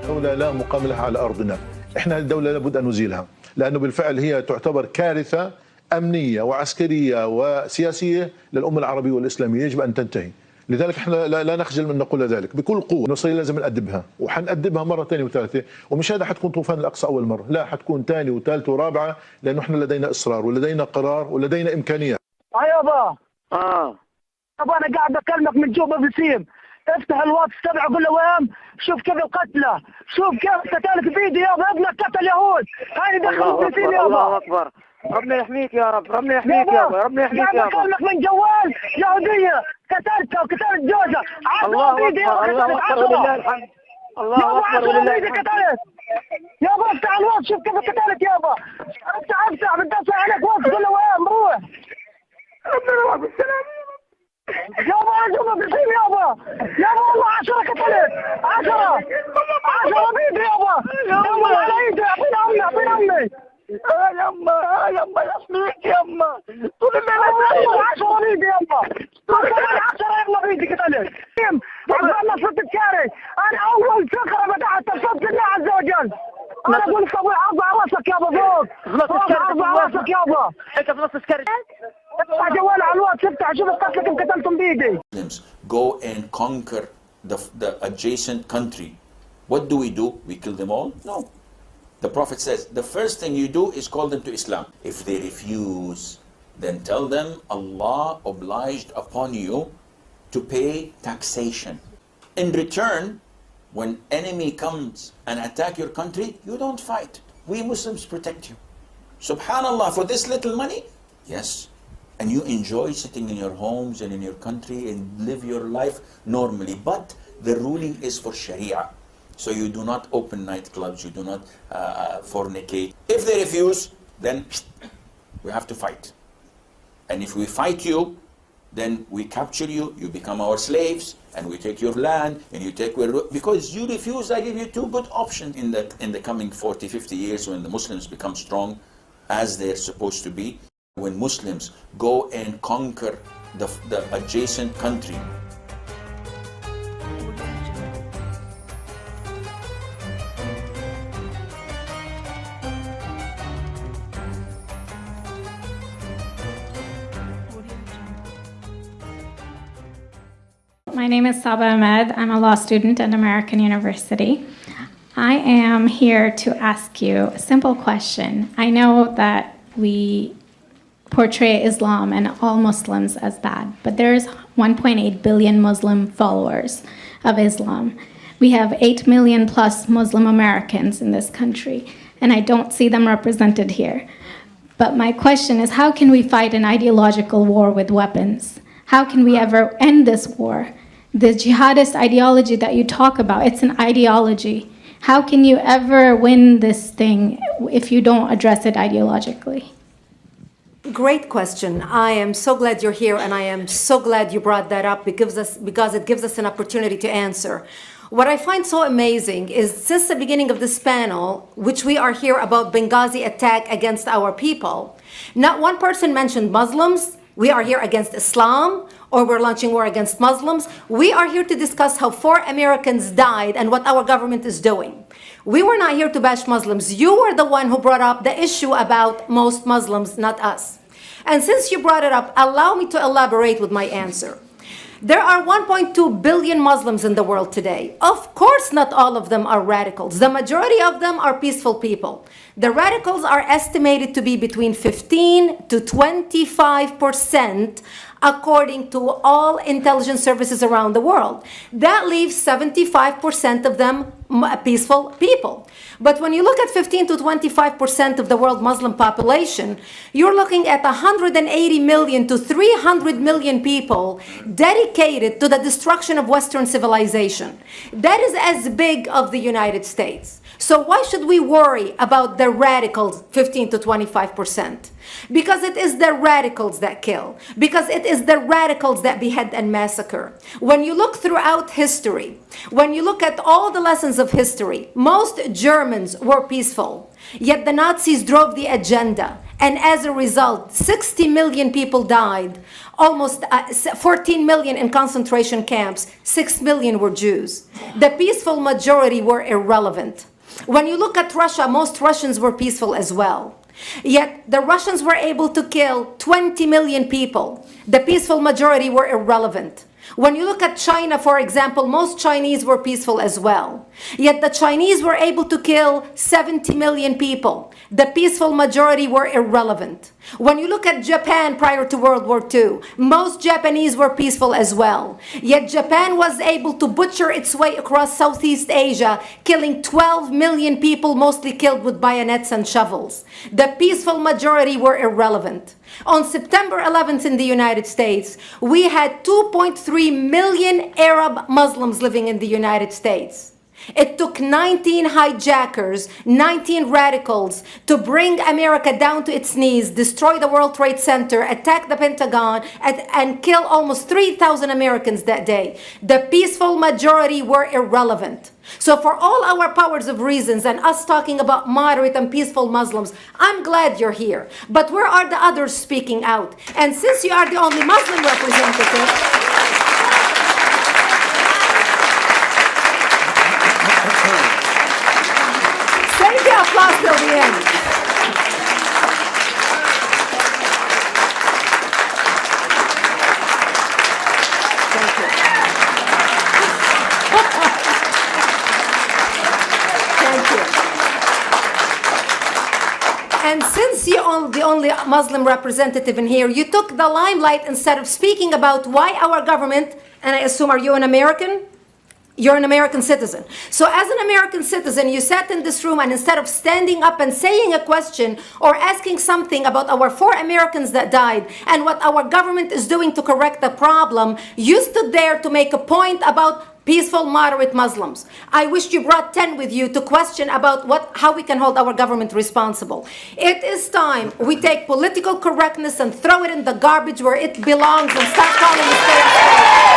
دولة لا مقام لها على أرضنا. إحنا الدولة لابد أن نزيلها، لأنه بالفعل هي تعتبر كارثة أمنية وعسكرية وسياسية للأمة العربية والإسلامية، يجب أن تنتهي. لذلك احنا لا نخجل من نقول ذلك بكل قوة. الإسرائيلية لازم نأدبها، وحنأدبها مرة ثانية وثالثة، ومش هذا حتكون طوفان الأقصى أول مرة، لا، حتكون ثانية وثالثة ورابعة، لأنه احنا لدينا إصرار ولدينا قرار ولدينا إمكانيات. يابا يابا أنا قاعد بكلمك من جوبا بسيم، افتح الواتس تبعه قول له وين، شوف كيف القتلى، شوف كيف قتلك بيدي يابا، ابنك قتل يهود، هاي دخلوا فلسطين يابا. الله أكبر، ربنا يحميك يا رب، ربنا يحميك يابا، ربنا يحميك يابا. بكلمك من جوال يهودية قتلتها وقتلت جوزها، الله أكبر، الله أكبر ولله الحمد، الله أكبر ولله الحمد. يابا افتح الواتس شوف كيف قتلت يابا، افتح بدي عليك واتس قول له وين بروح. ربنا يوفقك بالسلامة يابا عجبة بسيم يابا والله 10 قتلت 10 بيدي يابا على ايدي، اعطينا امي يما يحميك يما، طول الليل 10 بيدي يابا 10 بيدي قتلت. عبالله صرت بكاري، انا اول فكرة بدأت تصدق الله عز وجل، انا اقول سوي اربع راسك يابا فوق اربع راسك يابا. انت في نص السكري افتح جوال على الواتس، افتح شوف قتلكم قتلتم بيدي. Go and conquer the adjacent country. What do? We kill them all? No. The Prophet says, the first thing you do is call them to Islam. If they refuse, then tell them Allah obliged upon you to pay taxation. In return, when enemy comes and attack your country, you don't fight. We Muslims protect you. Subhanallah, for this little money? Yes. And you enjoy sitting in your homes and in your country and live your life normally. But the ruling is for Sharia. So you do not open nightclubs, you do not fornicate. If they refuse, then we have to fight. And if we fight you, then we capture you, you become our slaves, and we take your land, and you take because you refuse. I give you two good options in the coming 40, 50 years when the Muslims become strong, as they're supposed to be. When Muslims go and conquer the adjacent country. My name is Saba Ahmed. I'm a law student at American University. I am here to ask you a simple question. I know that we portray Islam and all Muslims as bad, but there's 1.8 billion Muslim followers of Islam. We have 8 million plus Muslim Americans in this country, and I don't see them represented here. But my question is, how can we fight an ideological war with weapons? How can we ever end this war? The jihadist ideology that you talk about, it's an ideology. How can you ever win this thing if you don't address it ideologically? Great question. I am so glad you're here, and I am so glad you brought that up because it gives us an opportunity to answer. What I find so amazing is since the beginning of this panel, which we are here about Benghazi attack against our people, not one person mentioned Muslims. We are here against Islam, or we're launching war against Muslims. We are here to discuss how 4 Americans died and what our government is doing. We were not here to bash Muslims. You were the one who brought up the issue about most Muslims, not us. And since you brought it up, allow me to elaborate with my answer. There are 1.2 billion Muslims in the world today. Of course, not all of them are radicals. The majority of them are peaceful people. The radicals are estimated to be between 15 to 25% according to all intelligence services around the world. That leaves 75% of them peaceful people. But when you look at 15 to 25% of the world Muslim population, you're looking at 180 million to 300 million people dedicated to the destruction of Western civilization. That is as big of the United States. So why should we worry about the radicals, 15 to 25%? Because it is the radicals that kill. Because it is the radicals that behead and massacre. When you look throughout history, when you look at all the lessons of history, most Germans were peaceful. Yet the Nazis drove the agenda. And as a result, 60 million people died, almost 14 million in concentration camps, 6 million were Jews. The peaceful majority were irrelevant. When you look at Russia, most Russians were peaceful as well. Yet the Russians were able to kill 20 million people. The peaceful majority were irrelevant. When you look at China, for example, most Chinese were peaceful as well. Yet the Chinese were able to kill 70 million people. The peaceful majority were irrelevant. When you look at Japan prior to World War II, most Japanese were peaceful as well. Yet Japan was able to butcher its way across Southeast Asia, killing 12 million people, mostly killed with bayonets and shovels. The peaceful majority were irrelevant. On September 11th in the United States, we had 2.3 million Arab Muslims living in the United States. It took 19 hijackers, 19 radicals to bring America down to its knees, destroy the World Trade Center, attack the Pentagon, and kill almost 3,000 Americans that day. The peaceful majority were irrelevant. So for all our powers of reasons and us talking about moderate and peaceful Muslims, I'm glad you're here. But where are the others speaking out? And since you are the only Muslim representative, save the applause till the end. Thank you. Thank you. And since you're the only Muslim representative in here, you took the limelight instead of speaking about why our government, and I assume, are you an American? You're an American citizen. So as an American citizen, you sat in this room and instead of standing up and saying a question or asking something about our 4 Americans that died and what our government is doing to correct the problem, you stood there to make a point about peaceful, moderate Muslims. I wish you brought 10 with you to question about how we can hold our government responsible. It is time we take political correctness and throw it in the garbage where it belongs and start calling it fair.